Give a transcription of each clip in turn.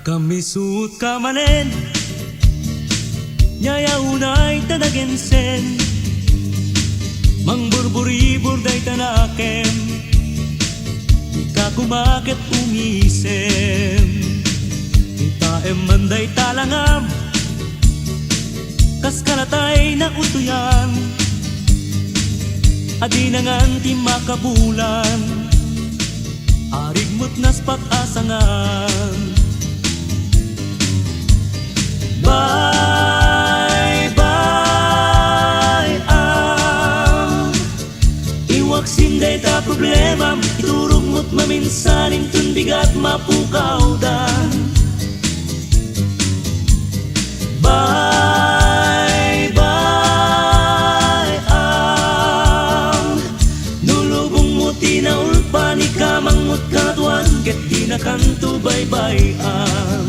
Kami suot ka manen Nyaya unay tanagensen Mangburburi-bur day tanakem Ika kumakit umisem Itaem manday talangam Kas kalatay na utuyan Adi nangan ti makabulan Arigmut nas pag-asangan Baybay-am Iwag sinday ta problema Iturog mo't maminsanin tun bigat mapukaw dan Baybay-am Nulubong mo tinaul pa ni kamang mo't katuan Ket di na kanto baybay-am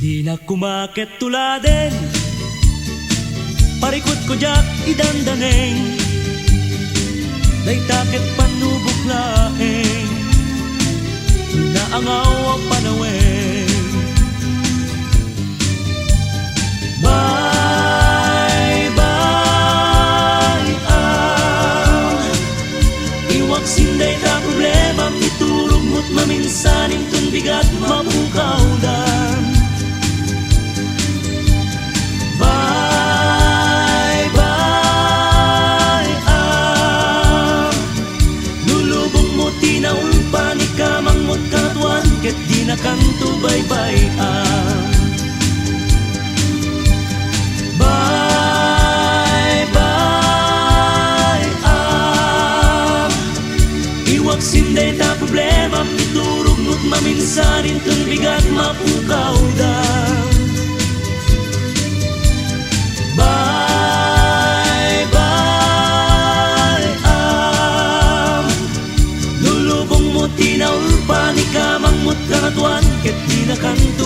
Di na kumakit tuladen Parikot ko jak idandaneng Daytakit panubok laeng Naangaw ang panaweng Baybay-am Iwag sinday ta problema Iturog mo't maminsanin tun bigat mapukaw dan Baybay-am Nulubong mo tinaul pa ni kamang mo't katuan Ket di na kanto baybay-am Baybay-am Iwag sinday ta problema Iturog mo't maminsanin tun bigat mapukaw dan Baybay-am Nulubong mo tinaul pa ni kamang mo't katuan Ket di na kanto